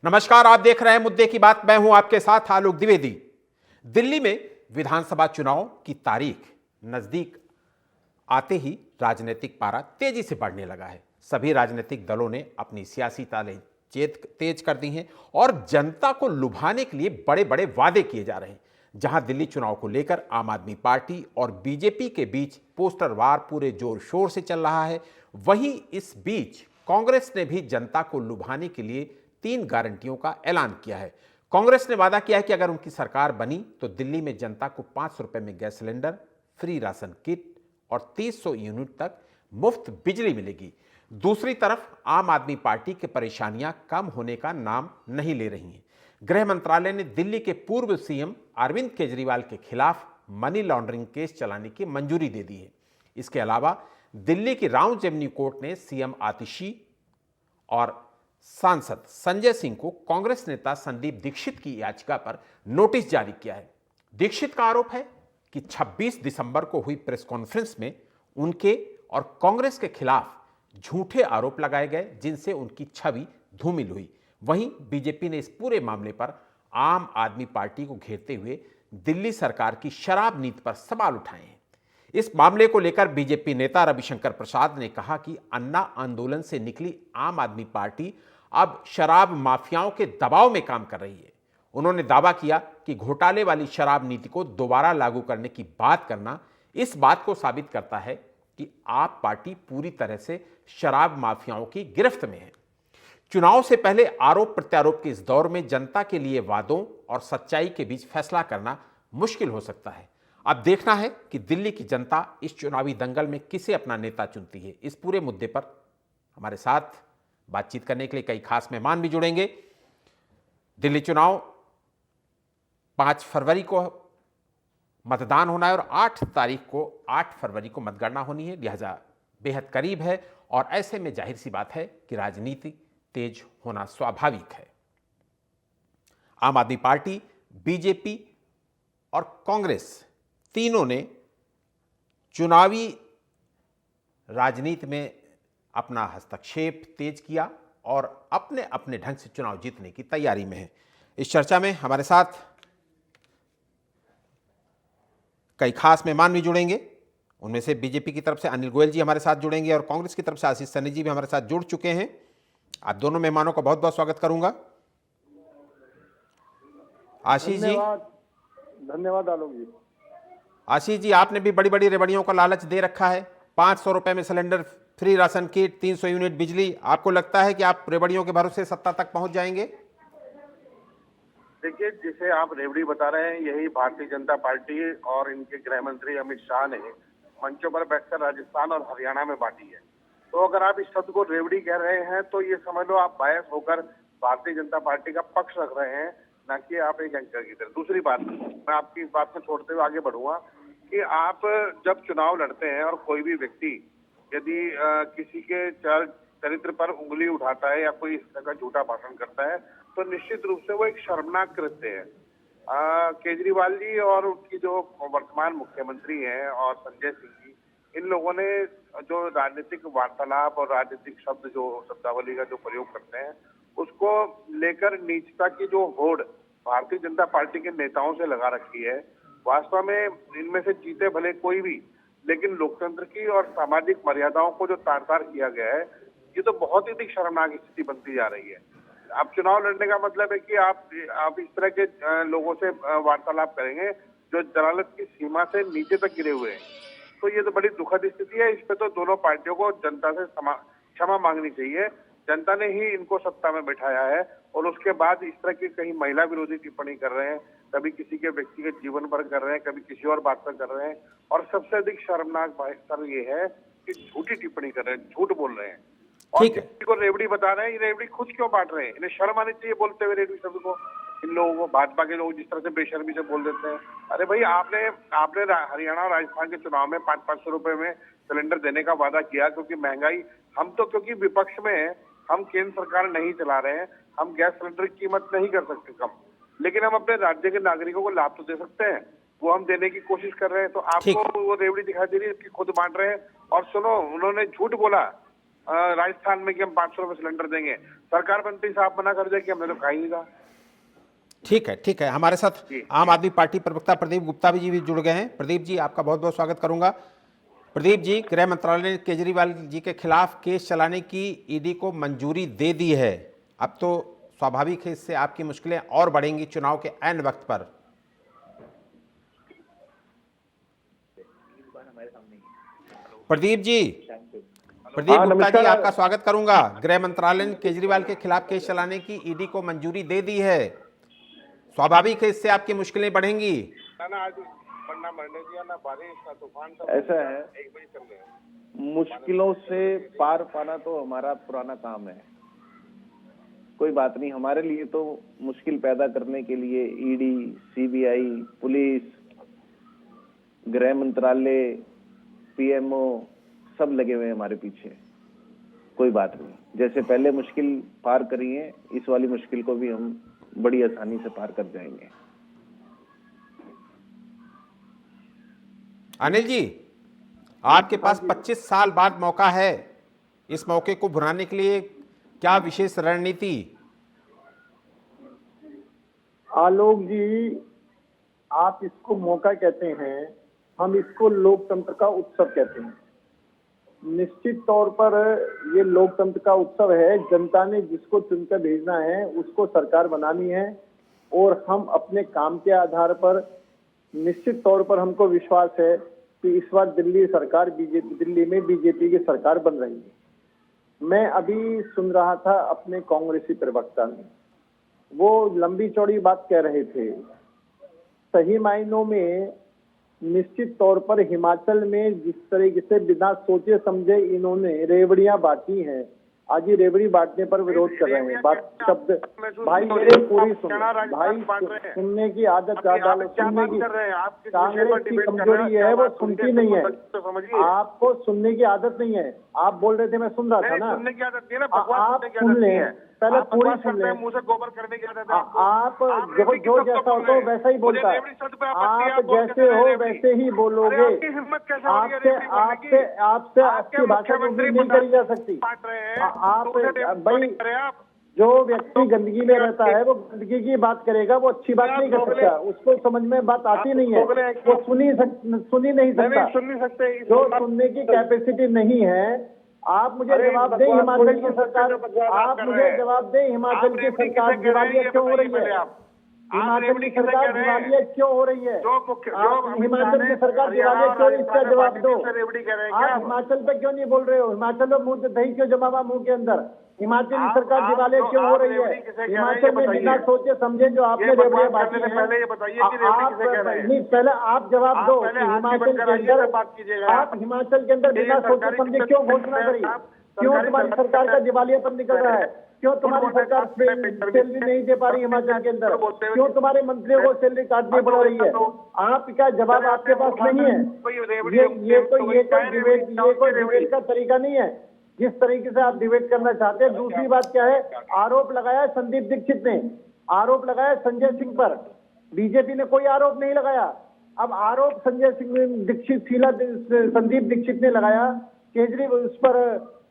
नमस्कार, आप देख रहे हैं मुद्दे की बात। मैं हूं आपके साथ आलोक द्विवेदी। दिल्ली में विधानसभा चुनाव की तारीख नजदीक आते ही राजनीतिक पारा तेजी से बढ़ने लगा है। सभी राजनीतिक दलों ने अपनी सियासी तालें तेज कर दी हैं और जनता को लुभाने के लिए बड़े बड़े वादे किए जा रहे हैं। जहां दिल्ली चुनाव को लेकर आम आदमी पार्टी और बीजेपी के बीच पोस्टर वार पूरे जोर शोर से चल रहा है, वहीं इस बीच कांग्रेस ने भी जनता को लुभाने के लिए 3 गारंटियों का ऐलान किया है। कांग्रेस ने वादा किया है कि अगर उनकी सरकार बनी तो दिल्ली में जनता को 500 रुपए में gas cylinder, free ration kit और 300 यूनिट तक मुफ्त बिजली मिलेगी। दूसरी तरफ आम आदमी पार्टी की परेशानियां कम होने का नाम नहीं ले रही हैं। गृह मंत्रालय ने दिल्ली के पूर्व सीएम अरविंद केजरीवाल के खिलाफ मनी लॉन्ड्रिंग केस चलाने की मंजूरी दे दी है। इसके अलावा दिल्ली की राउंड रेवेन्यू कोर्ट ने सीएम आतिशी और सांसद संजय सिंह को कांग्रेस नेता संदीप दीक्षित की याचिका पर नोटिस जारी किया है। दीक्षित का आरोप है कि 26 दिसंबर को हुई प्रेस कॉन्फ्रेंस में उनके और कांग्रेस के खिलाफ झूठे आरोप लगाए गए, जिनसे उनकी छवि धूमिल हुई। वहीं बीजेपी ने इस पूरे मामले पर आम आदमी पार्टी को घेरते हुए दिल्ली सरकार की शराब नीति पर सवाल उठाए हैं। इस मामले को लेकर बीजेपी नेता रविशंकर प्रसाद ने कहा कि अन्ना आंदोलन से निकली आम आदमी पार्टी अब शराब माफियाओं के दबाव में काम कर रही है। उन्होंने दावा किया कि घोटाले वाली शराब नीति को दोबारा लागू करने की बात करना इस बात को साबित करता है कि आप पार्टी पूरी तरह से शराब माफियाओं की गिरफ्त में है। चुनाव से पहले आरोप प्रत्यारोप के इस दौर में जनता के लिए वादों और सच्चाई के बीच फैसला करना मुश्किल हो सकता है। अब देखना है कि दिल्ली की जनता इस चुनावी दंगल में किसे अपना नेता चुनती है। इस पूरे मुद्दे पर हमारे साथ बातचीत करने के लिए कई खास मेहमान भी जुड़ेंगे। दिल्ली चुनाव 5 फरवरी को मतदान होना है और 8 फरवरी को मतगणना होनी है, लिहाजा बेहद करीब है और ऐसे में जाहिर सी बात है कि राजनीति तेज होना स्वाभाविक है। आम आदमी पार्टी, बीजेपी और कांग्रेस तीनों ने चुनावी राजनीति में अपना हस्तक्षेप तेज किया और अपने अपने ढंग से चुनाव जीतने की तैयारी में है। इस चर्चा में हमारे साथ कई खास मेहमान भी जुड़ेंगे। उनमें से बीजेपी की तरफ से अनिल गोयल जी हमारे साथ जुड़ेंगे और कांग्रेस की तरफ से आशीष सन्नी जी भी हमारे साथ जुड़ चुके हैं। आप दोनों मेहमानों का बहुत बहुत स्वागत करूंगा। आशीष जी। धन्यवाद आलोक जी। आशीष जी, आपने भी बड़ी बड़ी रेवड़ियों का लालच दे रखा है। 500 रुपए में cylinder, free ration kit, 300 unit बिजली। आपको लगता है कि आप रेवड़ियों के भरोसे सत्ता तक पहुंच जाएंगे? देखिए, जिसे आप रेवड़ी बता रहे हैं, यही भारतीय जनता पार्टी और इनके गृह मंत्री अमित शाह ने मंचों पर बैठकर राजस्थान और हरियाणा में बांटी है। तो अगर आप इस शब्द को रेवड़ी कह रहे हैं तो ये समझ लो आप बायस होकर भारतीय जनता पार्टी का पक्ष रख रहे हैं, ना कि आप एक एंकर की तरह। दूसरी बात, मैं आपकी इस बात को छोड़ते हुए आगे बढ़ूंगा कि आप जब चुनाव लड़ते हैं और कोई भी व्यक्ति यदि किसी के चरित्र पर उंगली उठाता है या कोई इस तरह का झूठा भाषण करता है तो निश्चित रूप से वो एक शर्मनाक कृत्य है। केजरीवाल जी और उनकी जो वर्तमान मुख्यमंत्री हैं और संजय सिंह जी, इन लोगों ने जो राजनीतिक वार्तालाप और राजनीतिक शब्द, जो शब्दावली का जो प्रयोग करते हैं, उसको लेकर नीचता की जो होड़ भारतीय जनता पार्टी के नेताओं से लगा रखी है। वास्तव में इनमें से जीते भले कोई भी, लेकिन लोकतंत्र की और सामाजिक मर्यादाओं को जो तार-तार किया गया है, ये तो बहुत ही अधिक शर्मनाक स्थिति बनती जा रही है। अब चुनाव लड़ने का मतलब है कि आप इस तरह के लोगों से वार्तालाप करेंगे जो जलालत की सीमा से नीचे तक गिरे हुए हैं। तो ये तो बड़ी दुखद स्थिति है। इस पे तो दोनों पार्टियों को जनता से क्षमा मांगनी चाहिए। जनता ने ही इनको सत्ता में बिठाया है और उसके बाद इस तरह की कहीं महिला विरोधी टिप्पणी कर रहे हैं, कभी किसी के व्यक्तिगत जीवन पर कर रहे हैं, कभी किसी और बात पर कर रहे हैं। और सबसे अधिक शर्मनाक बात ये है कि झूठी टिप्पणी कर रहे हैं, झूठ बोल रहे हैं और किसी को रेवड़ी बता रहे हैं। ये रेवड़ी खुद क्यों बांट रहे हैं? इन्हें शर्म आनी चाहिए बोलते हुए रेवड़ी शब्द को। इन लोगों को, भाजपा के लोग जिस तरह से बेशर्मी से बोल देते हैं। अरे भाई, आपने हरियाणा और राजस्थान के चुनाव में 500 रुपए में सिलेंडर देने का वादा किया, क्योंकि महंगाई, हम तो क्योंकि विपक्ष में है, हम केंद्र सरकार नहीं चला रहे हैं, हम गैस सिलेंडर की कीमत नहीं कर सकते कम, लेकिन हम अपने राज्य के नागरिकों को लाभ तो दे सकते हैं। वो हम देने की कोशिश कर रहे हैं। तो आपको वो रेवड़ी दिखाई दे रही है कि खुद बांट रहे हैं। और सुनो, उन्होंने झूठ बोला, राजस्थान में कि हम 500 रुपए सिलेंडर देंगे, सरकार मंत्री साहब मना कर दे कि हमने तो खा ही नहीं था। ठीक है। हमारे साथ जी। आम आदमी पार्टी प्रवक्ता प्रदीप गुप्ता जी भी जुड़ गए हैं। प्रदीप जी, आपका बहुत बहुत स्वागत करूंगा। प्रदीप जी, गृह मंत्रालय ने केजरीवाल जी के खिलाफ केस चलाने की ईडी को मंजूरी दे दी है। अब तो स्वाभाविक है इससे आपकी मुश्किलें और बढ़ेंगी चुनाव के ऐन वक्त पर। प्रदीप जी, प्रदीप गुप्ता जी, आपका स्वागत करूंगा। गृह मंत्रालय ने केजरीवाल के खिलाफ केस चलाने की ईडी को मंजूरी दे दी है। स्वाभाविक है इससे आपकी मुश्किलें बढ़ेंगी। ना आज पन्ना मरने दिया, ना बारिश, ना तूफान, ऐसा है, एक बजे चल रहे हैं। मुश्किलों से पार पाना तो हमारा पुराना काम है। कोई बात नहीं, हमारे लिए तो मुश्किल पैदा करने के लिए ईडी, सीबीआई, पुलिस, गृह मंत्रालय, पीएमओ सब लगे हुए हैं हमारे पीछे। कोई बात नहीं, जैसे पहले मुश्किल पार करी है, इस वाली मुश्किल को भी हम बड़ी आसानी से पार कर जाएंगे। अनिल जी, आपके पास 25 साल बाद मौका है। इस मौके को भुनाने के लिए क्या विशेष रणनीति? आलोक जी, आप इसको मौका कहते हैं, हम इसको लोकतंत्र का उत्सव कहते हैं। निश्चित तौर पर ये लोकतंत्र का उत्सव है। जनता ने जिसको चुनकर भेजना है उसको सरकार बनानी है, और हम अपने काम के आधार पर निश्चित तौर पर हमको विश्वास है कि इस बार दिल्ली में बीजेपी की सरकार बन रही है। मैं अभी सुन रहा था अपने कांग्रेसी प्रवक्ता ने, वो लंबी चौड़ी बात कह रहे थे। सही मायनों में निश्चित तौर पर हिमाचल में जिस तरीके से बिना सोचे समझे इन्होंने रेवड़ियां बांटी हैं, आज ही रेवड़ी बांटने पर विरोध कर रहे हैं। बात शब्द भाई मेरे पूरी सुन, भाई सुनने की आदत डालो। सुनने की कांग्रेस की कमजोरी है, वो सुनती नहीं है। आपको सुनने की आदत नहीं है। आप बोल रहे थे, मैं सुन रहा था ना। आप सुन लें, पहले पूरी सुन लें। मुंह से गोबर करने की आदत है आप जो जैसा हो तो वैसा ही बोलता है। आप जैसे हो वैसे ही बोलोगे। आपसे आपकी भाषा को भी नहीं करी जा सकती। आप भाई, जो व्यक्ति गंदगी में रहता है वो गंदगी की बात करेगा, वो अच्छी बात नहीं कर सकता। उसको समझ में बात आती नहीं है, वो सुन ही नहीं सकता। जो सुनने की कैपेसिटी नहीं है, आप मुझे जवाब दें, हिमाचल की सरकार, आप मुझे जवाब दें, हिमाचल की सरकार दिवालिया क्यों हो रही है? हिमाचल की सरकार दिवालिया क्यों हो रही है? हिमाचल की सरकार दिवालिया क्यों, इसका जवाब दो। आप हिमाचल पे क्यों नहीं बोल रहे हो? हिमाचल में मुंह दही क्यों जमा हुआ मुंह के अंदर? हिमाचल की सरकार दिवालिया क्यों हो रही है? हिमाचल में बिना सोचे समझे जो आपने रेवड़ियां बांटी हैं, नहीं, पहले आप जवाब दो। हिमाचल के अंदर आप हिमाचल के अंदर बिना सोचे समझे क्यों घोषणा करी? क्यों तुम्हारी सरकार का दिवालियापन निकल रहा है? क्यों तुम्हारी सरकार सैलरी नहीं दे पा रही हिमाचल के अंदर? क्यों तुम्हारे मंत्रियों को सैलरी काटनी पड़ रही है? आपका जवाब आपके पास नहीं है। ये कोई डिबेट का तरीका नहीं है जिस तरीके से आप डिबेट करना चाहते हैं। दूसरी बात क्या है, आरोप लगाया संदीप दीक्षित ने, आरोप लगाया संजय सिंह पर। बीजेपी ने कोई आरोप नहीं लगाया। अब आरोप संजय सिंह दीक्षित, संदीप दीक्षित ने लगाया, केजरीवाल उस पर,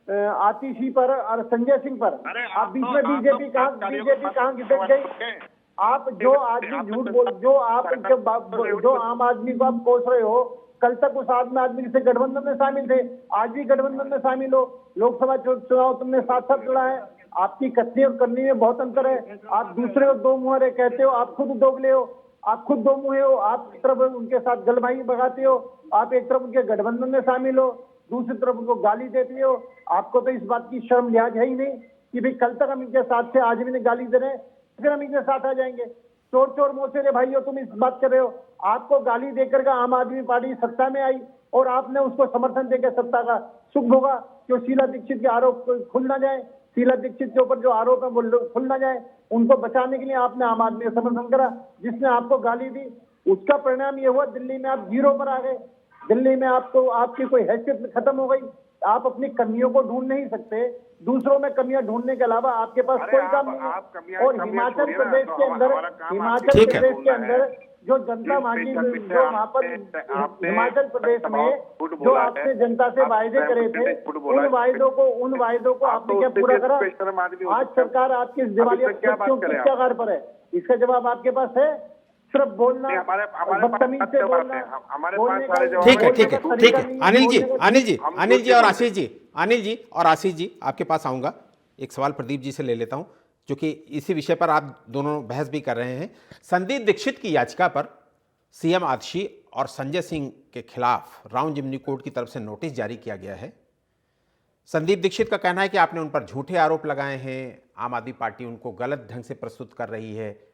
आतिशी पर और संजय सिंह पर। आप बीच में बीजेपी कहाँ गिर गई? आप जो आदमी झूठ बोल, जो आम आदमी को आप कोस रहे हो, कल तक उस आदमी से गठबंधन में शामिल थे, आज भी गठबंधन में शामिल हो। लोकसभा चुनाव तुमने साथ साथ लड़ा है। आपकी कथनी और करनी में बहुत अंतर है। आप दूसरे को दो मुहरे कहते हो, आप खुद दोगले हो, आप खुद दो मुहे हो। आप एक तरफ उनके साथ गलबाई बगाते हो, आप एक तरफ उनके गठबंधन में शामिल हो, दूसरी तरफ उनको गाली देते हो। आपको तो इस बात की शर्म लिहाज है ही नहीं कि भाई कल तक हम इनके साथ थे, आज भी इन्हें गाली दे रहे हैं, फिर हम इनके साथ आ जाएंगे। चोर चोर मोसेरे भाइयों, तुम इस बात कर रहे हो। आपको गाली देकर का आम आदमी पार्टी सत्ता में आई और आपने उसको समर्थन देकर सत्ता का सुख भोगा। क्यों शीला दीक्षित के आरोप खुल ना जाए, शीला दीक्षित के ऊपर जो आरोप है वो खुल ना जाए, उनको बचाने के लिए आपने आम आदमी का समर्थन करा, जिसने आपको गाली दी। उसका परिणाम ये हुआ, दिल्ली में आप जीरो पर आ गए। दिल्ली में आपको आपकी कोई हैसियत खत्म हो गई। आप अपनी कमियों को ढूंढ नहीं सकते, दूसरों में कमियां ढूंढने के अलावा आपके पास अरे कोई आप- काम नहीं है। आप कमियां- और कमियां हिमाचल छोड़िए ना, प्रदेश तो के अंदर, हमारा काम हिमाचल आपके ठीक है। प्रदेश के बोलना है। अंदर जो जनता जिस मांगी, पीछे जो वहां पर आपने हिमाचल प्रदेश में झूठ जो बोला है, आपने जनता से आप वायदे करे स्वयं थे, झूठ बोला उन है। वायदों को आप आपने तो क्या उससे पूरा भी करा? बेशर्म आदमी हो आज सकते हैं। सरकार आपकी इस अब दिवालिया इससे क्या बात क्यों करें किस आप? आधार पर है? इसका जवाब आपके पास है? सिर्फ बोलना, नहीं, हमारे पास बदतमीज से जवाब बोलना, है। हमारे बोलने पास सारे का- जवाब ठीक है, बोलने ठीक है, का ठीक तरीका है। नहीं, अनिल जी, बोलने का- अनिल जी, हम अनिल जी और बोलते आशीष जी, अनिल जी और आशीष जी, आपके पास आऊंगा। एक सवाल प्रदीप जी से ले लेता हूं, क्योंकि इसी विषय पर आप दोनों बहस भी कर रहे हैं। संदीप दीक्षित की याचिका पर सीएम आतिशी और संजय सिंह के खिलाफ राउंड जिमनी कोर्ट की तरफ से नोटिस जारी किया गया है। संदीप दीक्षित का कहना है कि आपने उन पर झूठे आरोप लगाए हैं, आम आदमी पार्टी उनको गलत ढंग से प्रस्तुत कर रही है।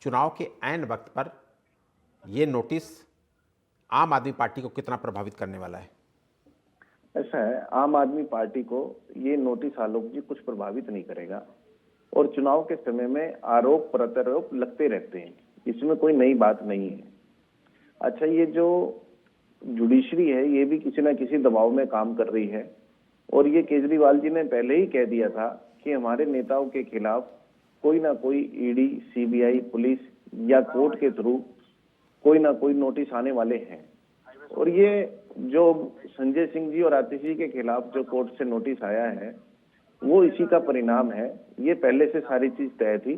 चुनाव के ऐन वक्त पर यह नोटिस आम आदमी पार्टी को कितना प्रभावित करने वाला है? ऐसा है, आम आदमी पार्टी को ये नोटिस आलोक जी कुछ प्रभावित नहीं करेगा। और चुनाव के समय में आरोप प्रत्यारोप लगते रहते हैं, इसमें कोई नई बात नहीं है। अच्छा, ये जो जुडिशरी है ये भी किसी ना किसी दबाव में काम कर रही है, और ये केजरीवाल जी ने पहले ही कह दिया था कि हमारे नेताओं के खिलाफ कोई ना कोई ईडी, सीबीआई, पुलिस या कोर्ट के थ्रू कोई ना कोई नोटिस आने वाले हैं। और ये जो संजय सिंह जी और आतिश जी के खिलाफ जो कोर्ट से नोटिस आया है वो इसी का परिणाम है। ये पहले से सारी चीज तय थी।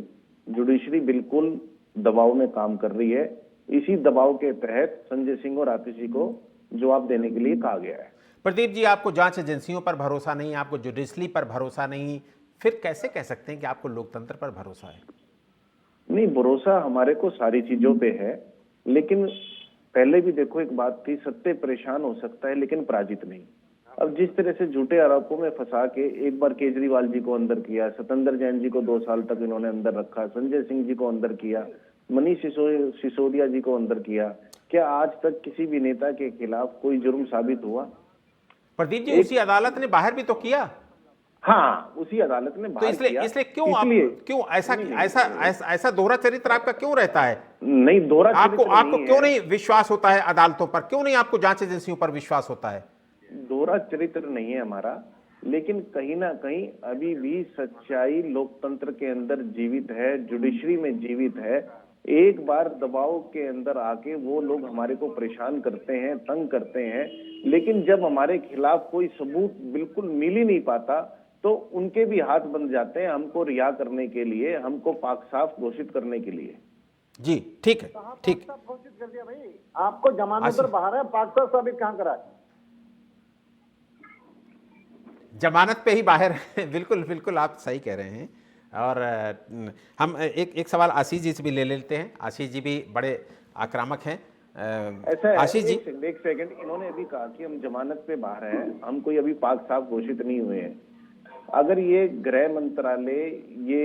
जुडिशरी बिल्कुल दबाव में काम कर रही है। इसी दबाव के तहत संजय सिंह और आतिश जी को जवाब देने के लिए कहा गया है। प्रदीप जी, आपको जांच एजेंसियों पर भरोसा नहीं, आपको जुडिशरी पर भरोसा नहीं, फिर कैसे कह सकते हैं कि आपको लोकतंत्र पर भरोसा है? नहीं, भरोसा हमारे को सारी चीजों पे है, लेकिन पहले भी देखो एक बात थी, सत्य परेशान हो सकता है लेकिन पराजित नहीं। अब जिस तरह से झूठे आरोपों में फंसा के एक बार केजरीवाल जी को अंदर किया, सत्येंद्र जैन जी को 2 साल तक इन्होंने अंदर रखा, संजय सिंह जी को अंदर किया, मनीष सिसोदिया जी को अंदर किया, क्या आज तक किसी भी नेता के खिलाफ कोई जुर्म साबित हुआ? प्रदीप जी, उसी अदालत ने बाहर भी तो किया। हाँ, उसी अदालत ने तो बाहर किया। इसलिए क्यों इसलिए क्यों ऐसा दोहरा चरित्र आपका क्यों रहता है? नहीं, दोहरा आपको चरित्र नहीं क्यों है। नहीं विश्वास होता है अदालतों पर? क्यों नहीं आपको जांच एजेंसियों पर विश्वास होता है? दोहरा चरित्र नहीं है हमारा, लेकिन कहीं ना कहीं अभी भी सच्चाई लोकतंत्र के अंदर जीवित है, जुडिशरी में जीवित है। एक बार दबाव के अंदर आके वो लोग हमारे को परेशान करते हैं, तंग करते हैं, लेकिन जब हमारे खिलाफ कोई सबूत बिल्कुल मिल ही नहीं पाता तो उनके भी हाथ बंध जाते हैं हमको रिहा करने के लिए, हमको पाक साफ घोषित करने के लिए। जी, ठीक है, ठीक। पाक साफ घोषित कर दिया भाई, आपको जमानत पर बाहर है, पाक साफ साबित कहां करा है? जमानत पे ही बाहर है। बिल्कुल बिल्कुल, आप सही कह रहे हैं। और हम एक सवाल आशीष जी से भी ले लेते हैं। आशीष जी भी बड़े आक्रामक हैं। ऐसा है, आशीष जी, एक सेकंड, इन्होंने अभी कहा कि हम जमानत पे बाहर हैं, हम कोई अभी पाक साफ घोषित नहीं हुए हैं। अगर ये गृह मंत्रालय, ये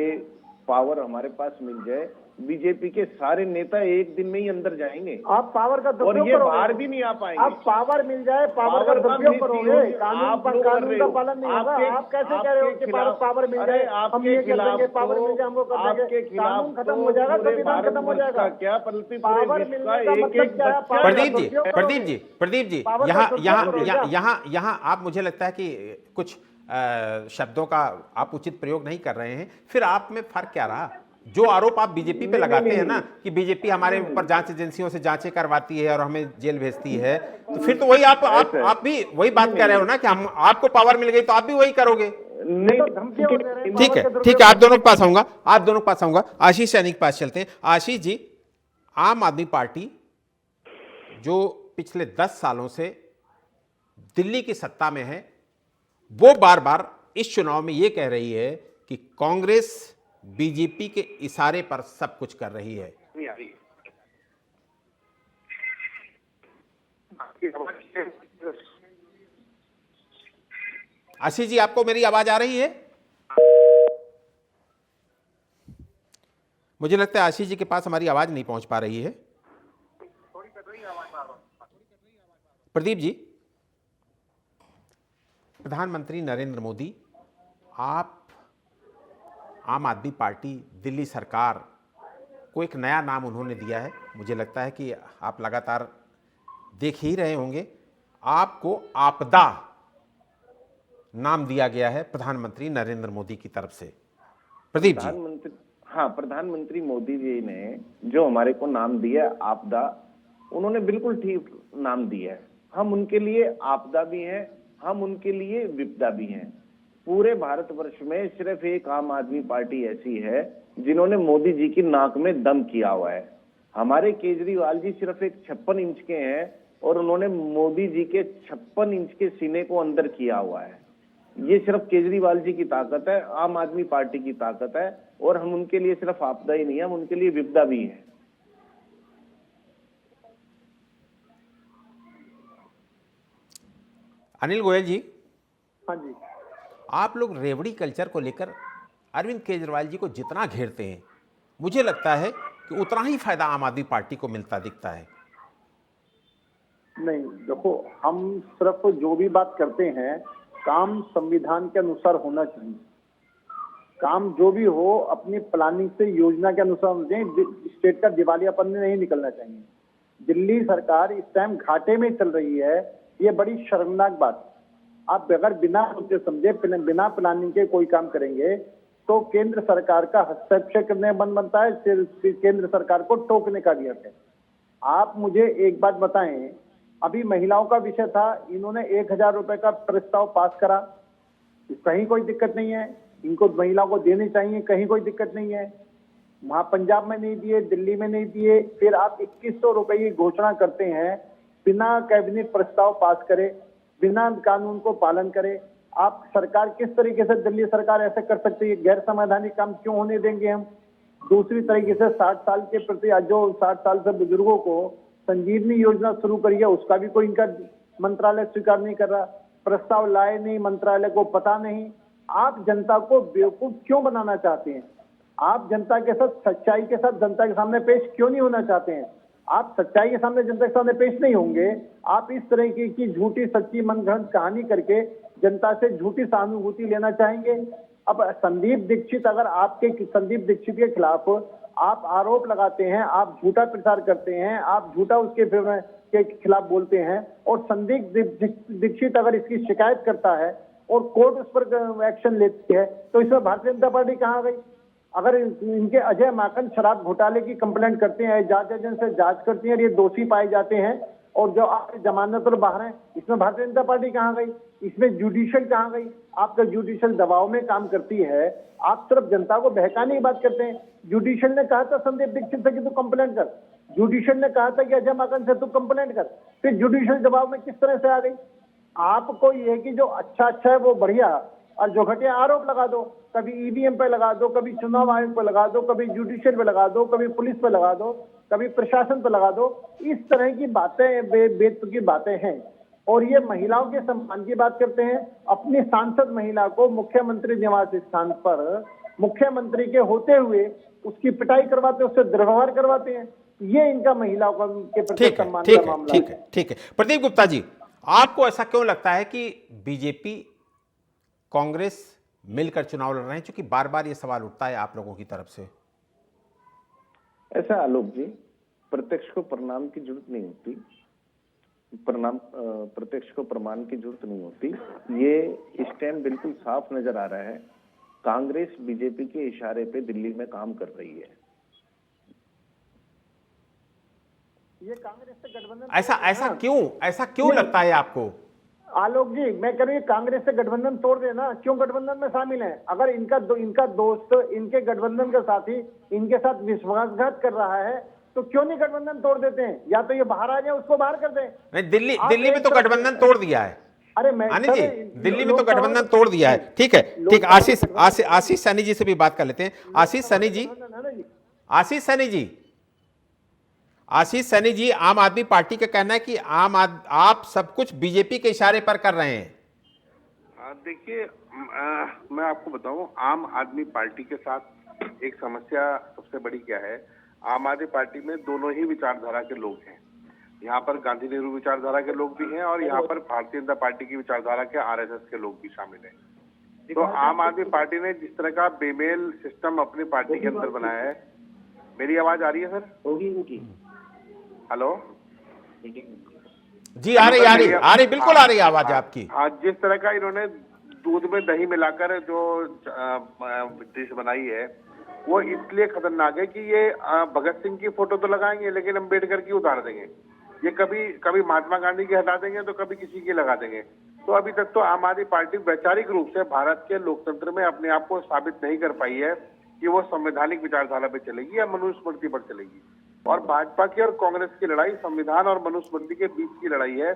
पावर हमारे पास मिल जाए, बीजेपी के सारे नेता एक दिन में ही अंदर जाएंगे आप पावर का और दुरुपयोग ये करोगे। बाहर भी नहीं आ पाएंगे। आप पावर मिल जाए, पावर का दुरुपयोग करोगे, कानून का पालन नहीं होगा। आप कैसे कह रहे हो कि पावर मिल जाए, हम ये कर देंगे, पावर मिल जाए हमको कर देंगे, कानून खत्म हो जाएगा, संविधान खत्म हो जाएगा। क्या पलटी पावर मिलने का मतलब क्या है? पावर का प्रदीप जी, दुरुपयोग प्रदीप जी, करोगे। प्रदीप जी, पावर का दुरुपयोग करोगे। यहाँ आप, मुझे लगता है कि कुछ शब्दों का आप उचित प्रयोग नहीं कर रहे हैं। फिर आप में फर्क क्या रहा? जो आरोप आप बीजेपी पे लगाते हैं ना कि बीजेपी हमारे ऊपर जांच एजेंसियों से जांचें करवाती है और हमें जेल भेजती है, तो फिर तो वही आप भी वही बात कर रहे हो ना कि हम, आपको पावर मिल गई तो आप भी वही करोगे। ठीक है, ठीक है, आप दोनों के पास आऊंगा, आशीष सैनी के पास चलते हैं। आशीष जी, आम आदमी पार्टी जो पिछले 10 सालों से दिल्ली की सत्ता में है, वो बार बार इस चुनाव में ये कह रही है कि कांग्रेस बीजेपी के इशारे पर सब कुछ कर रही है। आशीष जी, आपको मेरी आवाज आ रही है? मुझे लगता है आशीष जी के पास हमारी आवाज नहीं पहुंच पा रही है। प्रदीप जी, प्रधानमंत्री नरेंद्र मोदी, आप आम आदमी पार्टी, दिल्ली सरकार को एक नया नाम उन्होंने दिया है। मुझे लगता है कि आप लगातार देख ही रहे होंगे। आपको आपदा नाम दिया गया है प्रधानमंत्री नरेंद्र मोदी की तरफ से। प्रदीप जी। प्रधानमंत्री, हाँ, प्रधानमंत्री मोदी जी ने जो हमारे को नाम दिया आपदा, उन्होंने बिल्कुल ठीक नाम दिया है। हम उनके लिए आपदा भी हैं, हम उनके लिए विपदा भी हैं। पूरे भारतवर्ष में सिर्फ एक आम आदमी पार्टी ऐसी है जिन्होंने मोदी जी की नाक में दम किया हुआ है। हमारे केजरीवाल जी सिर्फ एक 56 इंच के हैं और उन्होंने मोदी जी के 56 इंच के सीने को अंदर किया हुआ है। ये सिर्फ केजरीवाल जी की ताकत है, आम आदमी पार्टी की ताकत है, और हम उनके लिए सिर्फ आपदा ही नहीं है, हम उनके लिए विपदा भी है। अनिल गोयल जी, हाँ जी, आप लोग रेवड़ी कल्चर को लेकर अरविंद केजरीवाल जी को जितना घेरते हैं, मुझे लगता है कि उतना ही फायदा आम आदमी पार्टी को मिलता दिखता है। नहीं देखो, हम सिर्फ जो भी बात करते हैं काम संविधान के अनुसार होना चाहिए। काम जो भी हो अपनी प्लानिंग से, योजना के अनुसार होना चाहिए। स्टेट का दिवालियापन में नहीं निकलना चाहिए। दिल्ली सरकार इस टाइम घाटे में चल रही है, ये बड़ी शर्मनाक बात। आप अगर बिना सोचे समझे, बिना प्लानिंग के कोई काम करेंगे तो केंद्र सरकार का हस्तक्षेप करने बनता है, केंद्र सरकार को टोकने का भी अर्थ है। आप मुझे एक बात बताएं, अभी महिलाओं का विषय था, इन्होंने 1000 रुपए का प्रस्ताव पास करा, कहीं कोई दिक्कत नहीं है, इनको महिलाओं को देने चाहिए, कहीं कोई दिक्कत नहीं है। वहां पंजाब में नहीं दिए, दिल्ली में नहीं दिए, फिर आप 2100 रुपए की घोषणा करते हैं बिना कैबिनेट प्रस्ताव पास करे, बिना कानून को पालन करे। आप सरकार किस तरीके से, दिल्ली सरकार ऐसे कर सकती है? गैर संवैधानिक काम क्यों होने देंगे हम? दूसरी तरीके से 60 साल के प्रति, जो 60 साल से बुजुर्गों को संजीवनी योजना शुरू करी है, उसका भी कोई इनका मंत्रालय स्वीकार नहीं कर रहा। प्रस्ताव लाए नहीं, मंत्रालय को पता नहीं। आप जनता को बेवकूफ क्यों बनाना चाहते हैं? आप जनता के साथ, सच्चाई के साथ जनता के सामने पेश क्यों नहीं होना चाहते हैं? आप सच्चाई के सामने, जनता के सामने पेश नहीं होंगे। आप इस तरह की झूठी सच्ची मनगढ़ंत कहानी करके जनता से झूठी सहानुभूति लेना चाहेंगे। अब संदीप दीक्षित, अगर आपके संदीप दीक्षित के खिलाफ आप आरोप लगाते हैं, आप झूठा प्रचार करते हैं, आप झूठा उसके के खिलाफ बोलते हैं, और संदीप दीक्षित अगर इसकी शिकायत करता है और कोर्ट उस पर एक्शन लेती है, तो इसमें भारतीय जनता पार्टी कहाँ गई? अगर इनके अजय माकन शराब घोटाले की कंप्लेंट करते हैं, जांच एजेंसी जांच करती है और ये दोषी पाए जाते हैं, और जो आप जमानत पर बाहर हैं, इसमें भारतीय जनता पार्टी कहाँ गई? इसमें जुडिशियल कहाँ गई? आपका जुडिशियल दबाव में काम करती है। आप सिर्फ जनता को बहकाने की बात करते हैं। जुडिशियल ने कहा था संदीप दीक्षित से कि तू कंप्लेंट कर, जुडिशियल ने कहा था कि अजय माकन से तू कंप्लेंट कर, फिर जुडिशियल दबाव में किस तरह से आ गई? आपको ये है कि जो अच्छा है वो बढ़िया, और जो घटिया आरोप लगा दो, कभी ईवीएम पे लगा दो, कभी चुनाव आयोग पे लगा दो, कभी जुडिशियल पे लगा दो, कभी पुलिस पे लगा दो, कभी प्रशासन पे लगा दो। इस तरह की बातें बेतुकी बातें हैं। और ये महिलाओं के सम्मान की बात करते हैं। अपनी सांसद महिला को मुख्यमंत्री निवास स्थान पर मुख्यमंत्री के होते हुए उसकी पिटाई करवाते, उससे दुर्व्यवहार करवाते हैं। ये इनका महिलाओं के प्रति सम्मान का मामला है। ठीक है। प्रदीप गुप्ता जी, आपको ऐसा क्यों लगता है कि बीजेपी कांग्रेस मिलकर चुनाव लड़ रहे हैं? क्योंकि बार बार ये सवाल उठता है आप लोगों की तरफ से। ऐसा आलोक जी, प्रत्यक्ष को प्रमाण की जरूरत नहीं होती, प्रत्यक्ष को प्रमाण की जरूरत नहीं होती। ये इस टाइम बिल्कुल साफ नजर आ रहा है, कांग्रेस बीजेपी के इशारे पे दिल्ली में काम कर रही है। ये कांग्रेस से गठबंधन, ऐसा क्यों लगता है आपको? आलोक जी, मैं कह रही हूँ कांग्रेस से गठबंधन तोड़ देना। क्यों गठबंधन में शामिल है? अगर इनका दोस्त, इनके गठबंधन का साथी इनके साथ विश्वासघात कर रहा है, तो क्यों नहीं गठबंधन तोड़ देते हैं? या तो ये बाहर आ जाए, उसको बाहर कर दें। नहीं, दिल्ली में तो गठबंधन तोड़ दिया है। अरे अनिल जी, दिल्ली में तो गठबंधन तोड़ दिया है। ठीक है। आशीष सैनी जी से भी बात कर लेते हैं। आशीष सैनी जी, आम आदमी पार्टी का कहना है कि आप सब कुछ बीजेपी के इशारे पर कर रहे हैं। देखिए, मैं आपको बताऊं, आम आदमी पार्टी के साथ एक समस्या सबसे बड़ी क्या है, आम आदमी पार्टी में दोनों ही विचारधारा के लोग हैं। यहाँ पर गांधी नेहरू विचारधारा के लोग भी हैं और यहाँ पर भारतीय जनता पार्टी की विचारधारा के आरएसएस के लोग भी शामिल हैं। तो आम आदमी पार्टी ने जिस तरह का बेमेल सिस्टम अपनी पार्टी के अंदर बनाया है। मेरी आवाज आ रही है सर? हेलो जी, आ रही बिल्कुल आ रही आवाज आपकी। आज जिस तरह का इन्होंने दूध में दही मिलाकर जो डिश बनाई है वो इसलिए खतरनाक है कि ये भगत सिंह की फोटो तो लगाएंगे लेकिन अम्बेडकर की उतार देंगे। ये कभी कभी महात्मा गांधी की हटा देंगे तो कभी किसी की लगा देंगे। तो अभी तक तो आम आदमी पार्टी वैचारिक रूप से भारत के लोकतंत्र में अपने आप को साबित नहीं कर पाई है कि वो संवैधानिक विचारधारा पे चलेगी या मनुस्मृति पर चलेगी। और भाजपा की और कांग्रेस की लड़ाई संविधान और मनुस्मृति के बीच की लड़ाई है।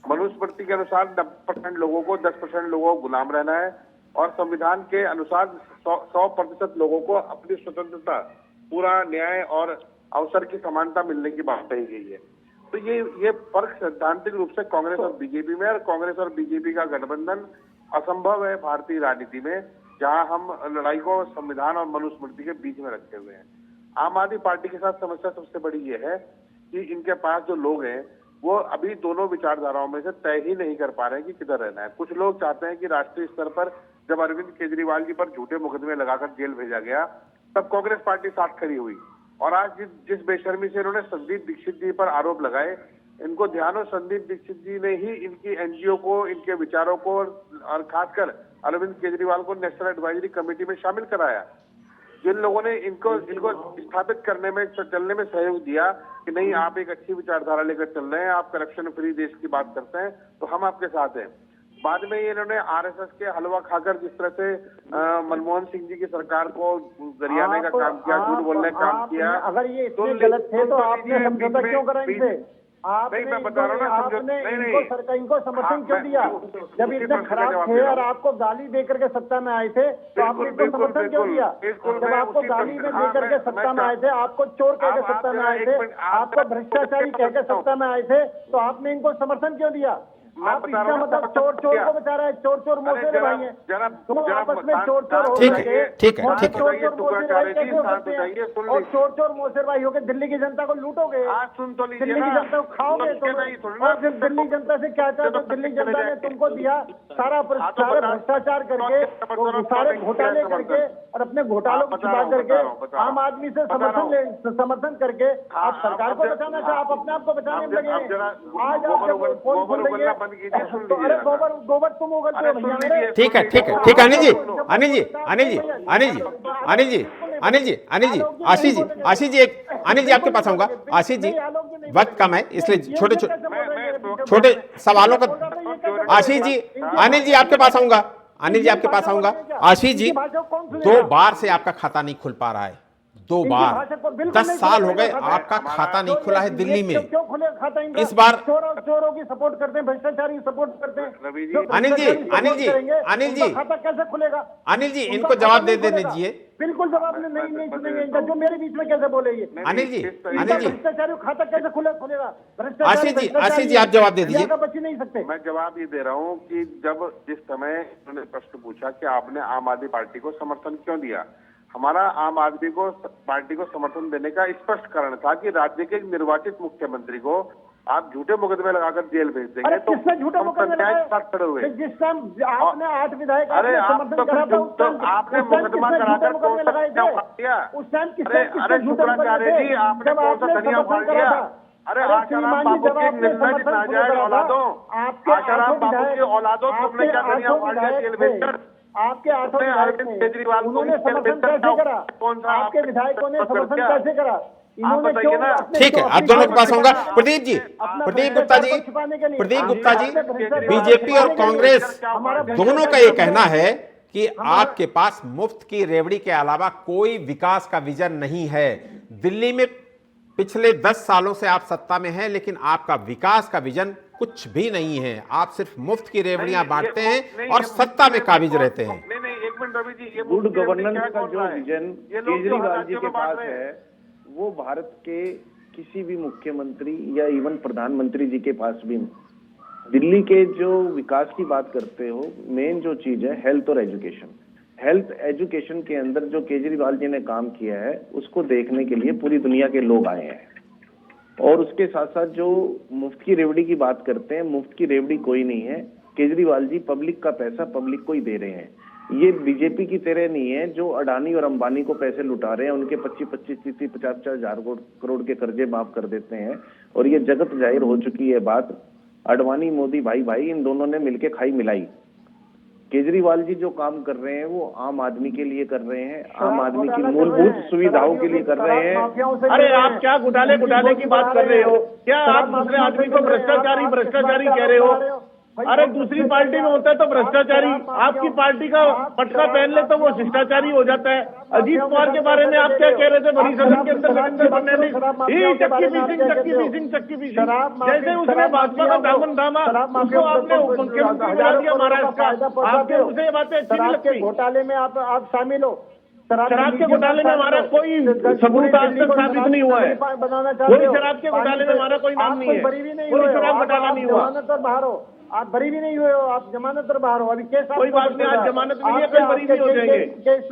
मनुस्मृति के अनुसार 90% लोगों को 10% लोगों को गुलाम रहना है और संविधान के अनुसार 100% लोगों को अपनी स्वतंत्रता, पूरा न्याय और अवसर की समानता मिलने की बात कही गई है। तो ये फर्क सैद्धांतिक रूप से कांग्रेस और बीजेपी में, और कांग्रेस और बीजेपी का गठबंधन असंभव है भारतीय राजनीति में, जहां हम लड़ाई को संविधान और मनुस्मृति के बीच में रखे हुए हैं। आम आदमी पार्टी के साथ समस्या सबसे बड़ी ये है कि इनके पास जो लोग हैं वो अभी दोनों विचारधाराओं में से तय ही नहीं कर पा रहे हैं कि किधर रहना है। कुछ लोग चाहते हैं कि राष्ट्रीय स्तर पर जब अरविंद केजरीवाल जी पर झूठे मुकदमे लगाकर जेल भेजा गया तब कांग्रेस पार्टी साथ खड़ी हुई, और आज जिस बेशर्मी से इन्होंने संदीप दीक्षित जी पर आरोप लगाए, इनको ध्यान हो संदीप दीक्षित जी ने ही इनकी एनजीओ को, इनके विचारों को और खासकर अरविंद केजरीवाल को नेशनल एडवाइजरी कमेटी में शामिल कराया। जिन लोगों ने इनको स्थापित करने में, चलने में सहयोग दिया कि नहीं आप एक अच्छी विचारधारा लेकर चल रहे हैं, आप करप्शन फ्री देश की बात करते हैं तो हम आपके साथ हैं। बाद में ये इन्होंने आरएसएस के हलवा खाकर जिस तरह से मनमोहन सिंह जी की सरकार को गरियाने का काम किया, झूठ बोलने का काम किया। अगर ये इतने गलत थे तो आपने समझौता क्यों करा इनसे? मैं बता रहा हूँ ना, इनको समर्थन क्यों दिया? जब इतने खराब थे और आपको गाली दे करके सत्ता में आए थे तो आपने इनको समर्थन क्यों दिया? जब आपको गाली में दे करके सत्ता में आए थे, आपको चोर कह के सत्ता में आए थे, आपको भ्रष्टाचारी कह के सत्ता में आए थे, तो आपने इनको समर्थन क्यों दिया? आप इसका मतलब चोर चोर को बचा रहा है, चोर चोर मोसे भाई है, तुम आपस में चोर चोर हो गए, ठीक है चोर चोर मोसे भाई कैसे हो सकते हैं? और चोर चोर मोसे भाई होकर दिल्ली की जनता को लूटोगे, दिल्ली की जनता को खाओगे और फिर दिल्ली जनता से क्या चाहते? दिल्ली जनता ने तुमको दिया सारा भ्रष्टाचार करके, सारे घोटाले करके और अपने घोटालों को छुपा करके आम आदमी से समर्थन करके आप सरकार को बचाना चाहे, आप अपने आप को बचाने में लगे। आज आप अरे गोबर तुम उगलते हो भैया। ठीक है अनिल जी, अनिल जी, अनिल जी, अनिल जी, अनिल जी, अनिल जी, अनिल जी, आशीष जी, एक अनिल जी आपके पास आऊंगा। आशीष जी, वक्त कम है इसलिए छोटे सवालों का। आशीष जी, अनिल जी आपके पास आऊंगा, अनिल जी आपके पास आऊंगा। आशीष जी, 2 बार से आपका खाता नहीं खुल पा रहा है, 2 बार, 10 साल हो गए आपका खाता नहीं खुला है दिल्ली में। क्यों खुले खाता? इस बार चोरों की सपोर्ट करते हैं, भ्रष्टाचारी सपोर्ट करते हैं। अनिल जी, खाता कैसे खुलेगा? अनिल जी, इनको जवाब दे देने दीजिए। बिल्कुल जवाब नहीं सुनेंगे इनका, जो मेरे बीच में कैसे बोले ये। अनिल जी, भ्रष्टाचारी खाता कैसे खुलेगा? आशीष जी आप जवाब दे दीजिए। बच ही नहीं सकते। मैं जवाब ये दे रहा हूँ कि जब जिस समय उन्होंने प्रश्न पूछा कि आपने आम आदमी पार्टी को समर्थन क्यों दिया, हमारा आम आदमी को पार्टी को समर्थन देने का स्पष्ट कारण था कि राज्य के निर्वाचित मुख्यमंत्री को आप झूठे मुकदमे लगाकर जेल भेज देंगे। तो किसने झूठे मुकदमे लगाए? खड़े हुए जिस टाइम आपने 8 विधायक अरे समर्थन करा था, आपने मुकदमा कराकर मुकदमे लगाए थे उस टाइम? अरे शुक्राचार्य जी, आपने कौन सा धनिया फाड़ दिया? अरे आशाराम बाबू की निर्लज नाजायज औलादों, आशाराम बाबू की औलादों, तुमने क्या धनिया फाड़ दिया जेल भेजकर? आपके 8 अरविंद केजरीवाल को समर्थन कैसे करा? कौन सा आपके विधायकों ने समर्थन कैसे करा? ठीक है, आप दोनों के पास होगा। प्रदीप जी, प्रदीप गुप्ता जी, बीजेपी और कांग्रेस दोनों का ये कहना है कि आपके पास मुफ्त की रेवड़ी के अलावा कोई विकास का विजन नहीं है। दिल्ली में पिछले 10 सालों से आप सत्ता में हैं, लेकिन आपका विकास का विजन कुछ भी नहीं है। आप सिर्फ मुफ्त की रेवड़ियां बांटते हैं और सत्ता में काबिज रहते हैं। एक मिनट रवि जी, ये गुड गवर्नेंस का जो विजन केजरीवाल जी के पास है वो भारत के किसी भी मुख्यमंत्री या इवन प्रधानमंत्री जी के पास भी नहीं। दिल्ली के जो विकास की बात करते हो, मेन जो चीज है हेल्थ और एजुकेशन। हेल्थ एजुकेशन के अंदर जो केजरीवाल जी ने काम किया है उसको देखने के लिए पूरी दुनिया के लोग आए हैं। और उसके साथ साथ जो मुफ्त की रेवड़ी की बात करते हैं, मुफ्त की रेवड़ी कोई नहीं है। केजरीवाल जी पब्लिक का पैसा पब्लिक को ही दे रहे हैं। ये बीजेपी की तरह नहीं है जो अडानी और अंबानी को पैसे लुटा रहे हैं, उनके 25-25, 30-30, 50-50 हजार करोड़ के कर्जे माफ कर देते हैं। और ये जगत जाहिर हो चुकी है बात, अडवाणी मोदी भाई इन दोनों ने मिलके खाई मिलाई। केजरीवाल जी जो काम कर रहे हैं वो आम आदमी के लिए कर रहे हैं, आम आदमी की मूलभूत सुविधाओं के लिए कर रहे हैं। अरे आप क्या घोटाले की बात कर रहे हो? क्या आप दूसरे आदमी को भ्रष्टाचारी कह रहे हो? अरे दूसरी पार्टी में होता है तो भ्रष्टाचारी, आपकी पार्टी का पटका पहन ले तो वो शिष्टाचारी हो जाता है। अजीत पवार के बारे में आप क्या कह रहे थे? बड़ी सदन के अंदर बनने में चक्की पीसिंग जैसे उसने भाजपा का दामन थामा उसको आपने मुख्यमंत्री बना दिया महाराष्ट्र का। आपके उसे ये बातें अच्छी नहीं लगती। घोटाले में आप शामिल हो। शराब के घोटाले में हमारा कोई सबूत आज तक साबित नहीं हुआ है। बनाना कोई शराब के घोटाले में हमारा कोई नाम नहीं है, कोई शराब घोटाला नहीं हुआ। जमानत पर बाहर हो, आप बरी भी नहीं हुए हो, आप जमानत पर बाहर हो। अभी केस कोई बात नहीं, आज जमानत मिली है, कल बरी भी हो जाएंगे।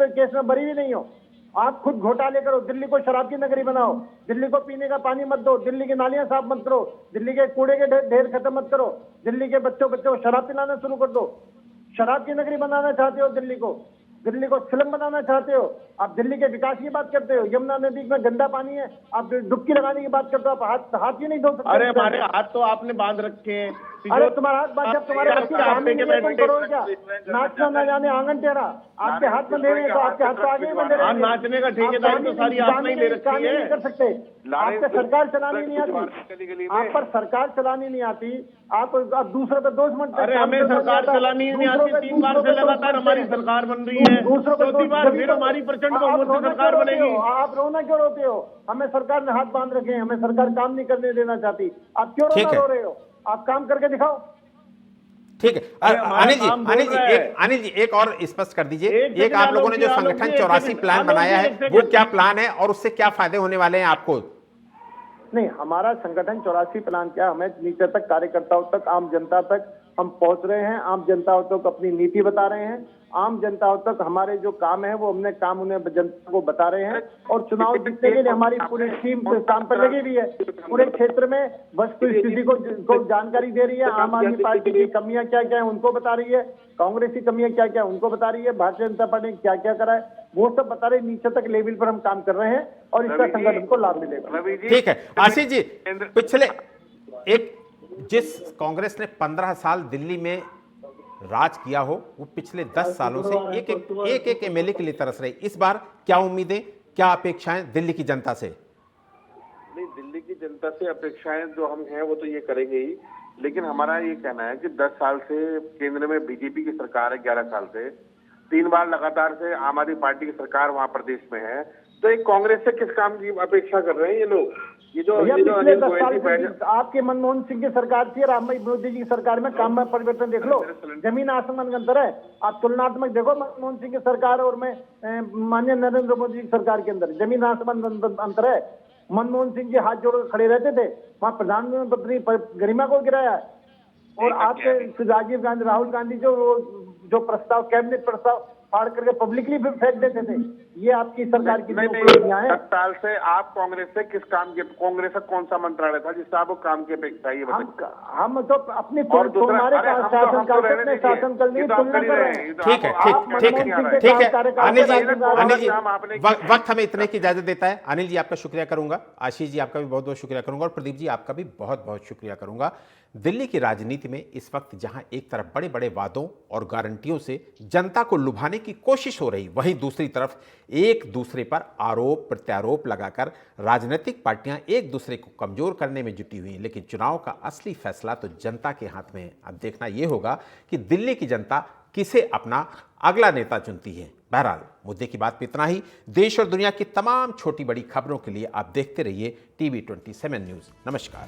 केस में बरी भी नहीं हो। आप खुद घोटाले करो, दिल्ली को शराब की नगरी बनाओ, दिल्ली को पीने का पानी मत दो, दिल्ली की नालियां साफ मत करो, दिल्ली के कूड़े के ढेर खत्म मत करो, दिल्ली के बच्चों को शराब पिलाना शुरू कर दो। शराब की नगरी बनाना चाहते हो दिल्ली को स्लम बनाना चाहते हो। आप दिल्ली के विकास की बात करते हो, यमुना नदी में गंदा पानी है, आप डुबकी लगाने की बात करते हो, आप हाथ ही नहीं धो सकते। अरे हमारे हाथ तो आपने बांध रखे हैं। अरे तुम्हारा हाथ जब तुम्हारे तुम करोगे क्या? नाचना न जाने आंगन टेढ़ा, आपके हाथ में दे रहे तो आपके हाथ तो आगे ही बंधे रहेंगे। नाचने का ठेकेदारी तो सारी आपने ले रखी है। नहीं कर सकते, आपके सरकार चलानी नहीं आती, आप पर सरकार चलानी नहीं आती, आप दूसरे पे दोष मत। अरे हमें सरकार चलानी नहीं आती, 3 बार से लगातार हमारी सरकार बन रही है, चौथी बार फिर हमारी प्रचंड बहुमत से सरकार बनेगी। आप रोना क्यों रोते हो? हमें सरकार ने हाथ बांध रखे हैं, हमें सरकार काम नहीं करने देना चाहती। आप क्यों रोना रो रहे हो? आप काम करके दिखाओ। ठीक है अनिल जी एक और स्पष्ट कर दीजिए, एक आप लोगों ने जो संगठन 84 प्लान बनाया है वो क्या प्लान है और उससे क्या फायदे होने वाले हैं आपको? नहीं, हमारा संगठन 84 प्लान क्या, हमें नीचे तक कार्यकर्ताओं तक आम जनता तक हम पहुंच रहे हैं, आम जनता तक अपनी नीति बता रहे हैं, आम जनता तक हमारे जो काम है वो हमने काम उन्हें जनता को बता रहे हैं। और चुनाव जीतने के लिए हमारी पूरी टीम काम पर लगी हुई है, पूरे क्षेत्र में वस्तु स्थिति को जानकारी दे रही है। आम आदमी पार्टी की कमियां क्या क्या है उनको बता रही है, कांग्रेस की कमियां क्या क्या उनको बता रही है, भारतीय जनता पार्टी ने क्या क्या करा है वो सब बता रहे। नीचे तक लेवल पर हम काम कर रहे हैं और इसका संगठन को लाभ मिलेगा। ठीक है आशीष जी, पिछले जिस कांग्रेस ने 15 साल दिल्ली में राज किया हो वो पिछले 10 सालों से एक एमएलए के लिए तरस रही। इस बार क्या उम्मीदें, क्या अपेक्षाएं दिल्ली की जनता से? नहीं, दिल्ली की जनता से अपेक्षाएं जो हम हैं वो तो ये करेंगे ही, लेकिन हमारा ये कहना है कि 10 साल से केंद्र में बीजेपी की सरकार है, 11 साल से 3 बार लगातार से आम आदमी पार्टी की सरकार वहां प्रदेश में है, तो एक कांग्रेस से किस काम की अपेक्षा कर रहे हैं ये लोग? ये जो पिछले 10 साल आपके मनमोहन सिंह की सरकार थी, राम मोदी जी की सरकार में काम में परिवर्तन देख लो, जमीन आसमान का अंतर है। आप तुलनात्मक देखो मनमोहन सिंह की सरकार और मैं माननीय नरेंद्र मोदी की सरकार के अंदर जमीन आसमान अंतर है। मनमोहन सिंह जी हाथ जोड़ खड़े रहते थे, वहां प्रधानमंत्री गरिमा को गिराया, और आपके राजीव गांधी राहुल गांधी जो प्रस्ताव कैबिनेट प्रस्ताव फाड़ करके पब्लिकली भी फेंक देते थे। ये आपकी सरकार की उपलब्धियां हैं। 10 साल से आप कांग्रेस से किस काम के, कांग्रेस का कौन सा मंत्रालय था जिससे आपको काम की अपेक्षा है? हम तो अपने हमारे शासन कर ली तुलना कर रहे हैं। ठीक है अनिल जी वक्त हमें इतने की इजाजत देता है। अनिल जी आपका शुक्रिया करूंगा, आशीष जी आपका भी बहुत बहुत शुक्रिया करूंगा, और प्रदीप जी आपका भी बहुत बहुत शुक्रिया करूंगा। दिल्ली की राजनीति में इस वक्त जहां एक तरफ बड़े बड़े वादों और गारंटियों से जनता को लुभाने की कोशिश हो रही, वहीं दूसरी तरफ एक दूसरे पर आरोप प्रत्यारोप लगाकर राजनीतिक पार्टियां एक दूसरे को कमजोर करने में जुटी हुई हैं। लेकिन चुनाव का असली फैसला तो जनता के हाथ में है। अब देखना यह होगा कि दिल्ली की जनता किसे अपना अगला नेता चुनती है। बहरहाल मुद्दे की बात में इतना ही। देश और दुनिया की तमाम छोटी बड़ी खबरों के लिए आप देखते रहिए TV 27 न्यूज़। नमस्कार।